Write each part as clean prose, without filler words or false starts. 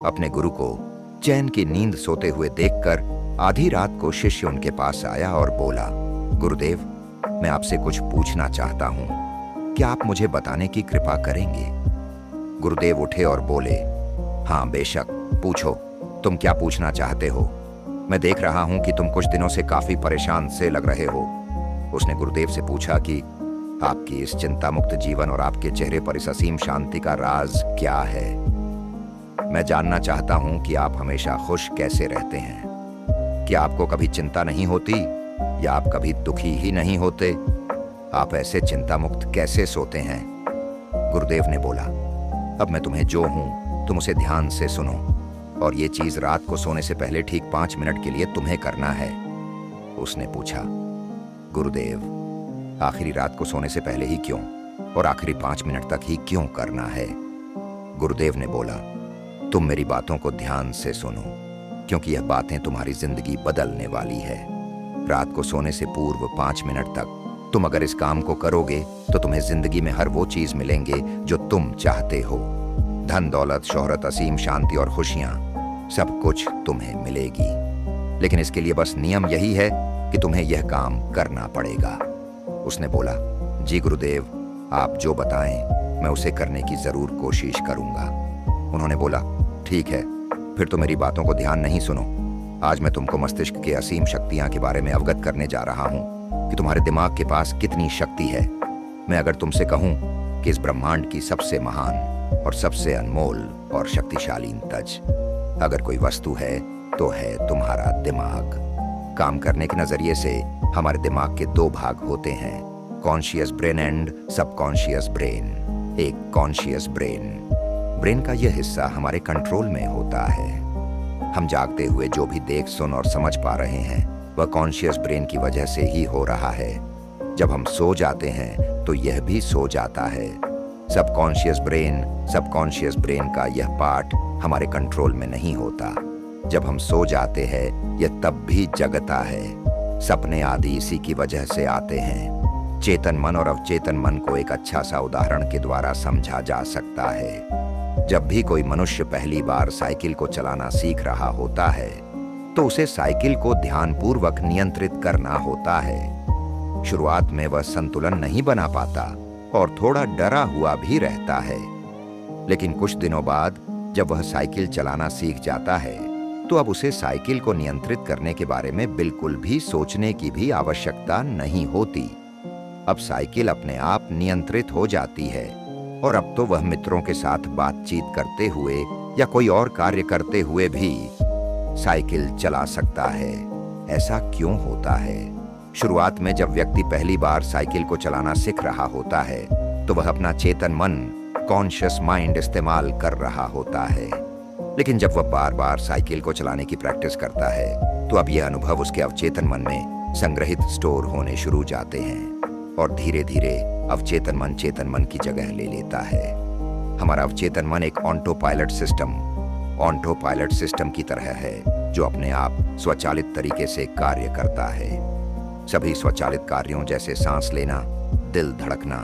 अपने गुरु को चैन की नींद सोते हुए देखकर आधी रात को शिष्य उनके पास आया और बोला, गुरुदेव, मैं आपसे कुछ पूछना चाहता हूं, क्या आप मुझे बताने की कृपा करेंगे? गुरुदेव उठे और बोले, हाँ बेशक, पूछो, तुम क्या पूछना चाहते हो? मैं देख रहा हूं कि तुम कुछ दिनों से काफी परेशान से लग रहे हो। उसने गुरुदेव से पूछा कि आपकी इस चिंता मुक्त जीवन और आपके चेहरे पर इस असीम शांति का राज क्या है? मैं जानना चाहता हूं कि आप हमेशा खुश कैसे रहते हैं। क्या आपको कभी चिंता नहीं होती या आप कभी दुखी ही नहीं होते? आप ऐसे चिंता मुक्त कैसे सोते हैं? गुरुदेव ने बोला, अब मैं तुम्हें जो हूं तुम उसे ध्यान से सुनो, और ये चीज रात को सोने से पहले ठीक 5 मिनट के लिए तुम्हें करना है। उसने पूछा, गुरुदेव, आखिरी रात को सोने से पहले ही क्यों, और आखिरी 5 मिनट तक ही क्यों करना है? गुरुदेव ने बोला, तुम मेरी बातों को ध्यान से सुनो, क्योंकि यह बातें तुम्हारी जिंदगी बदलने वाली है। रात को सोने से पूर्व 5 मिनट तक तुम अगर इस काम को करोगे तो तुम्हें जिंदगी में हर वो चीज मिलेंगे जो तुम चाहते हो। धन, दौलत, शोहरत, असीम शांति और खुशियां, सब कुछ तुम्हें मिलेगी। लेकिन इसके लिए बस नियम यही है कि तुम्हें यह काम करना पड़ेगा। उसने बोला, जी गुरुदेव, आप जो बताएं मैं उसे करने की जरूर कोशिश करूंगा। उन्होंने बोला, ठीक है, फिर तो मेरी बातों को ध्यान नहीं सुनो। आज मैं तुमको मस्तिष्क के असीम शक्तियां के बारे में अवगत करने जा रहा हूं कि तुम्हारे दिमाग के पास कितनी शक्ति है। मैं अगर तुमसे कहूं कि इस ब्रह्मांड की सबसे महान और सबसे अनमोल और शक्तिशाली तज अगर कोई वस्तु है तो है तुम्हारा दिमाग। काम करने के नजरिए से हमारे दिमाग के 2 भाग होते हैं, conscious brain and subconscious brain. एक कॉन्शियस ब्रेन का यह हिस्सा हमारे कंट्रोल में होता है। हम जागते हुए जो भी देख, सुन और समझ पा रहे हैं वह कॉन्शियस ब्रेन की वजह से ही हो रहा है। जब हम सो जाते हैं तो यह भी सो जाता है। सबकॉन्शियस ब्रेन का यह पार्ट हमारे कंट्रोल में नहीं होता। जब हम सो जाते हैं यह तब भी जगता है। सपने आदि इसी की वजह से आते हैं। चेतन मन और अवचेतन मन को एक अच्छा सा उदाहरण के द्वारा समझा जा सकता है। जब भी कोई मनुष्य पहली बार साइकिल को चलाना सीख रहा होता है तो उसे साइकिल को ध्यानपूर्वक नियंत्रित करना होता है। शुरुआत में वह संतुलन नहीं बना पाता और थोड़ा डरा हुआ भी रहता है। लेकिन कुछ दिनों बाद जब वह साइकिल चलाना सीख जाता है तो अब उसे साइकिल को नियंत्रित करने के बारे में बिल्कुल भी सोचने की भी आवश्यकता नहीं होती। अब साइकिल अपने आप नियंत्रित हो जाती है और अब तो वह मित्रों के साथ बातचीत करते हुए या कोई और कार्य करते हुए भी साइकिल चला सकता है। ऐसा क्यों होता है? शुरुआत में जब व्यक्ति पहली बार साइकिल को चलाना सीख रहा होता है तो वह अपना चेतन मन, कॉन्शियस माइंड इस्तेमाल कर रहा होता है। लेकिन जब वह बार बार साइकिल को चलाने की प्रैक्टिस करता है तो अब यह अनुभव उसके अवचेतन मन में संग्रहित स्टोर होने शुरू जाते हैं और धीरे धीरे अवचेतन मन चेतन मन की जगह ले लेता है। हमारा अवचेतन मन एक ऑटो पायलट सिस्टम की तरह है जो अपने आप स्वचालित तरीके से कार्य करता है। सभी स्वचालित कार्यों जैसे सांस लेना, दिल धड़कना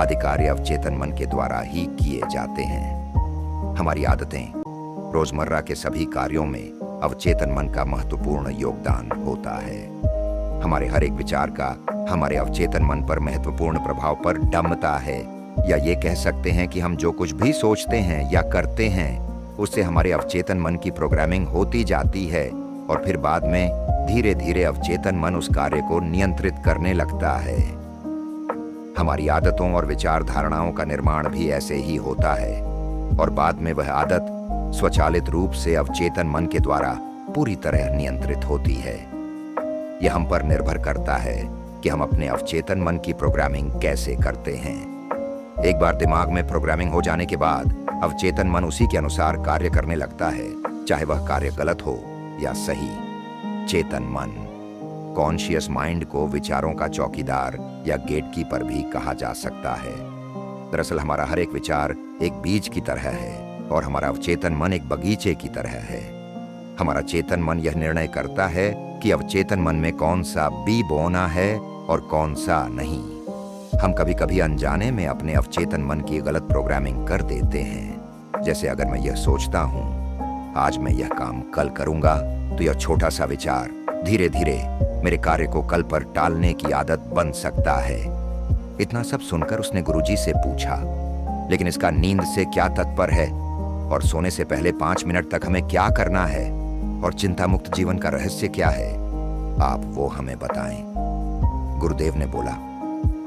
आदि कार्य अवचेतन मन के द्वारा ही किए जाते हैं। हमारी आदतें, रोजमर्रा के सभी कार्यों में अवचेतन मन का महत्वपूर्ण योगदान होता है। हमारे हर एक विचार का हमारे अवचेतन मन पर महत्वपूर्ण प्रभाव पर डमता है, या ये कह सकते हैं कि हम जो कुछ भी सोचते हैं या करते हैं उससे हमारे अवचेतन मन की प्रोग्रामिंग होती जाती है और फिर बाद में धीरे धीरे अवचेतन मन उस कार्य को नियंत्रित करने लगता है। हमारी आदतों और विचार धारणाओं का निर्माण भी ऐसे ही होता है और बाद में वह आदत स्वचालित रूप से अवचेतन मन के द्वारा पूरी तरह नियंत्रित होती है। यह हम पर निर्भर करता है कि हम अपने अवचेतन मन की प्रोग्रामिंग कैसे करते हैं। एक बार दिमाग में प्रोग्रामिंग हो जाने के बाद अवचेतन मन उसी के अनुसार कार्य करने लगता है, चाहे वह कार्य गलत हो या सही। चेतन मन, कॉन्शियस माइंड को विचारों का चौकीदार या गेटकीपर भी कहा जा सकता है। दरअसल हमारा हर एक विचार एक बीज की तरह है और हमारा अवचेतन मन एक बगीचे की तरह है। हमारा चेतन मन यह निर्णय करता है कि अवचेतन मन में कौन सा बी बोना है और कौन सा नहीं। हम कभी कभी अनजाने में अपने अवचेतन मन की गलत प्रोग्रामिंग कर देते हैं। जैसे अगर मैं यह सोचता हूं आज मैं यह काम कल करूंगा तो यह छोटा सा विचार धीरे धीरे मेरे कार्य को कल पर टालने की आदत बन सकता है। इतना सब सुनकर उसने गुरुजी से पूछा, लेकिन इसका नींद से क्या तात्पर्य है और सोने से पहले 5 मिनट तक हमें क्या करना है और चिंता मुक्त जीवन का रहस्य क्या है, आप वो हमें बताएं। गुरुदेव ने बोला,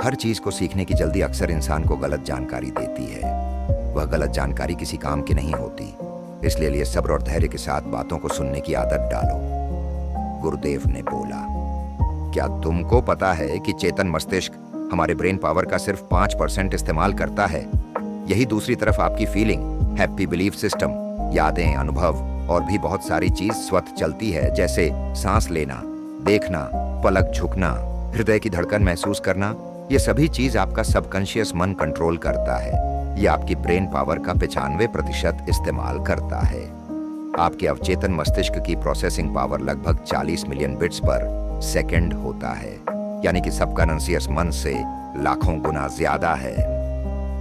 हर चीज को सीखने की जल्दी अक्सर इंसान को गलत जानकारी देती है। वह गलत जानकारी किसी काम की नहीं होती, इसलिए लिए सब्र और धैर्य के साथ बातों को सुनने की आदत डालो। गुरुदेव ने बोला, क्या तुमको पता है कि चेतन मस्तिष्क हमारे ब्रेन पावर का सिर्फ 5% इस्तेमाल करता है। यही दूसरी तरफ आपकी फीलिंग, हैप्पी बिलीफ सिस्टम, यादें, अनुभव और भी बहुत सारी चीज स्वतः चलती है, जैसे सांस लेना, देखना, पलक झुकना, हृदय की धड़कन महसूस करना। ये सभी चीज आपका सबकॉन्शियस मन कंट्रोल करता है। ये आपकी ब्रेन पावर का 95% इस्तेमाल करता है। आपके अवचेतन मस्तिष्क की प्रोसेसिंग पावर लगभग 40 मिलियन बिट्स पर सेकंड होता है, यानी कि सबकॉन्शियस मन से लाखों गुना ज्यादा है।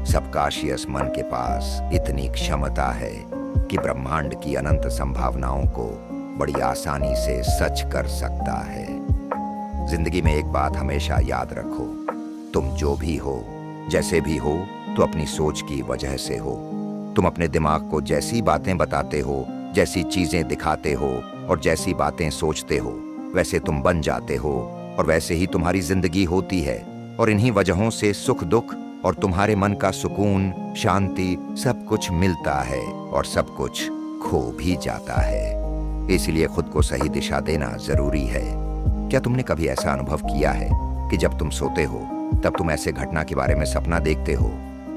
सबकॉन्शियस मन के पास इतनी क्षमता है कि ब्रह्मांड की अनंत संभावनाओं को बड़ी आसानी से सच कर सकता है। जिंदगी में एक बात हमेशा याद रखो, तुम जो भी हो, जैसे भी हो, तो अपनी सोच की वजह से हो। तुम अपने दिमाग को जैसी बातें बताते हो, जैसी चीजें दिखाते हो और जैसी बातें सोचते हो, वैसे तुम बन जाते हो और वैसे ही तुम्हारी जिंदगी होती है। और इन्हीं वजहों से सुख दुख और तुम्हारे मन का सुकून, शांति, सब कुछ मिलता है और सब कुछ खो भी जाता है। इसलिए खुद को सही दिशा देना जरूरी है। क्या तुमने कभी ऐसा अनुभव किया है कि जब तुम सोते हो तब तुम ऐसे घटना के बारे में सपना देखते हो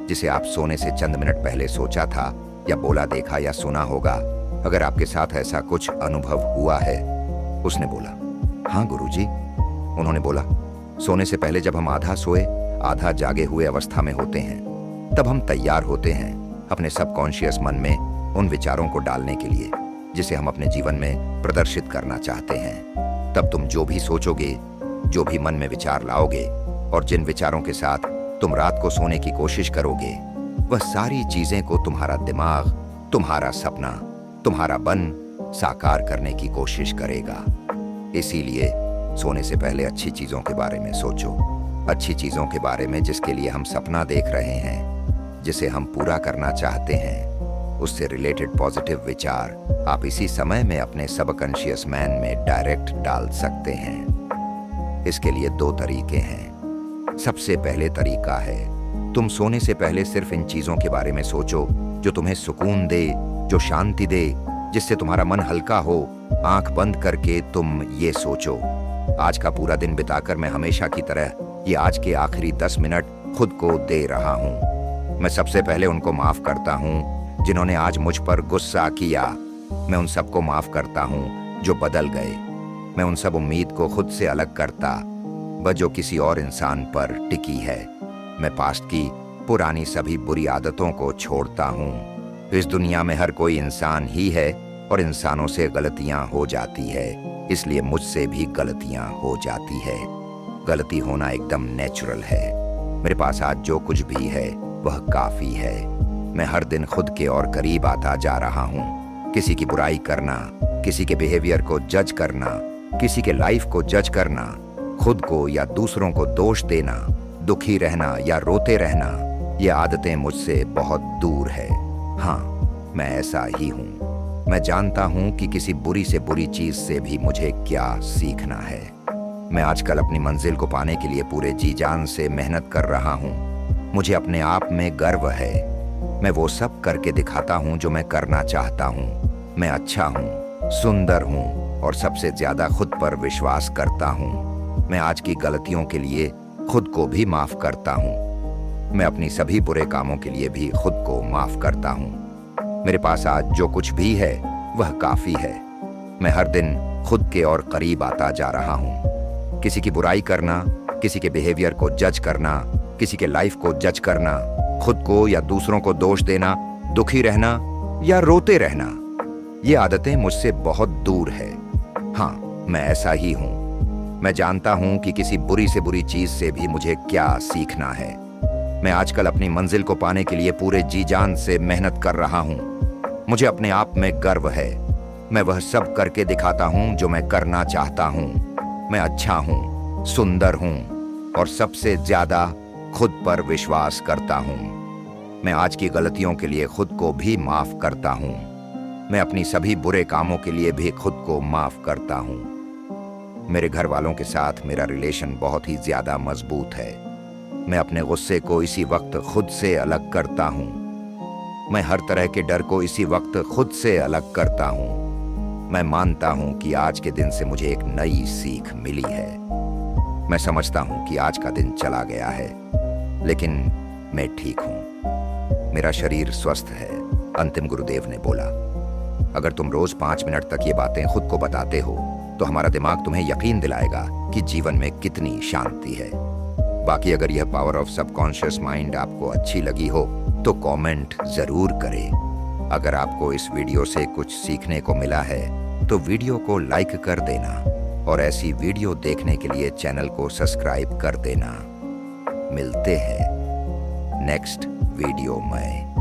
जिसे आप सोने से चंद मिनट पहले सोचा था या बोला, देखा या सुना होगा? अगर आपके साथ ऐसा कुछ अनुभव हुआ है? उसने बोला, हाँ गुरुजी। उन्होंने बोला, सोने से पहले जब हम आधा सोए आधा जागे हुए अवस्था में होते हैं, तब हम तैयार होते हैं अपने सबकॉन्शियस मन में उन विचारों को डालने के लिए जिसे हम अपने जीवन में प्रदर्शित करना चाहते हैं। तब तुम जो भी सोचोगे, जो भी मन में विचार लाओगे और जिन विचारों के साथ तुम रात को सोने की कोशिश करोगे, वह सारी चीजें को तुम्हारा दिमाग, तुम्हारा सपना, तुम्हारा मन साकार करने की कोशिश करेगा। इसीलिए सोने से पहले अच्छी चीजों के बारे में सोचो, अच्छी चीजों के बारे में जिसके लिए हम सपना देख रहे हैं, जिसे हम पूरा करना चाहते हैं। उससे रिलेटेड पॉजिटिव विचार आप इसी समय में अपने सबकॉन्शियस मैन में डायरेक्ट डाल सकते हैं। इसके लिए 2 तरीके हैं। सबसे पहले तरीका है, तुम सोने से पहले सिर्फ इन चीजों के बारे में सोचो जो तुम्हें सुकून दे, जो शांति दे, जिससे तुम्हारा मन हल्का हो। आंख बंद करके तुम ये सोचो, आज का पूरा दिन बिताकर मैं हमेशा की तरह ये आज के आखिरी 10 मिनट खुद को दे रहा हूँ। मैं सबसे पहले उनको माफ करता हूँ जिन्होंने आज मुझ पर गुस्सा किया। मैं उन सबको माफ करता हूँ जो बदल गए। मैं उन सब उम्मीद को खुद से अलग करता जो किसी और इंसान पर टिकी है। मैं पास्ट की पुरानी सभी बुरी आदतों को छोड़ता हूँ। इस दुनिया में हर कोई इंसान ही है और इंसानों से गलतियां हो जाती है, इसलिए मुझसे भी गलतियां हो जाती है। गलती होना एकदम नेचुरल है। मेरे पास आज जो कुछ भी है वह काफी है। मैं हर दिन खुद के और करीब आता जा रहा हूँ। किसी की बुराई करना, किसी के बिहेवियर को जज करना, किसी के लाइफ को जज करना, खुद को या दूसरों को दोष देना, दुखी रहना या रोते रहना, ये आदतें मुझसे बहुत दूर है। हाँ, मैं ऐसा ही हूँ। मैं जानता हूँ कि किसी बुरी से बुरी चीज से भी मुझे क्या सीखना है। मैं आजकल अपनी मंजिल को पाने के लिए पूरे जी जान से मेहनत कर रहा हूँ। मुझे अपने आप में गर्व है। मैं वो सब करके दिखाता हूँ जो मैं करना चाहता हूँ। मैं अच्छा हूँ, सुंदर हूँ और सबसे ज्यादा खुद पर विश्वास करता हूँ। मैं आज की गलतियों के लिए खुद को भी माफ करता हूँ। मैं अपनी सभी बुरे कामों के लिए भी खुद को माफ करता हूँ। मेरे पास आज जो कुछ भी है वह काफी है। मैं हर दिन खुद के और करीब आता जा रहा हूँ। किसी की बुराई करना, किसी के बिहेवियर को जज करना, किसी के लाइफ को जज करना, खुद को या दूसरों को दोष देना, दुखी रहना या रोते रहना, ये आदतें मुझसे बहुत दूर है। हाँ, मैं ऐसा ही हूँ। मैं जानता हूँ कि किसी बुरी से बुरी चीज से भी मुझे क्या सीखना है। मैं आजकल अपनी मंजिल को पाने के लिए पूरे जी जान से मेहनत कर रहा हूँ। मुझे अपने आप में गर्व है। मैं वह सब करके दिखाता हूं जो मैं करना चाहता हूं। मैं अच्छा हूं, सुंदर हूं और सबसे ज्यादा खुद पर विश्वास करता हूं। मैं आज की गलतियों के लिए खुद को भी माफ करता हूं। मैं अपनी सभी बुरे कामों के लिए भी खुद को माफ करता हूं। मेरे घर वालों के साथ मेरा रिलेशन बहुत ही ज्यादा मजबूत है। मैं अपने गुस्से को इसी वक्त खुद से अलग करता हूं। मैं हर तरह के डर को इसी वक्त खुद से अलग करता हूं। मैं मानता हूं कि आज के दिन से मुझे एक नई सीख मिली है। मैं समझता हूं कि आज का दिन चला गया है, लेकिन मैं ठीक हूं। मेरा शरीर स्वस्थ है, अंतिम गुरुदेव ने बोला। अगर तुम रोज 5 मिनट तक ये बातें खुद को बताते हो तो हमारा दिमाग तुम्हें यकीन दिलाएगा कि जीवन में कितनी शांति है। बाकी अगर यह पावर ऑफ सबकॉन्शियस माइंड आपको अच्छी लगी हो तो कमेंट जरूर करें। अगर आपको इस वीडियो से कुछ सीखने को मिला है तो वीडियो को लाइक कर देना और ऐसी वीडियो देखने के लिए चैनल को सब्सक्राइब कर देना। मिलते हैं नेक्स्ट वीडियो में।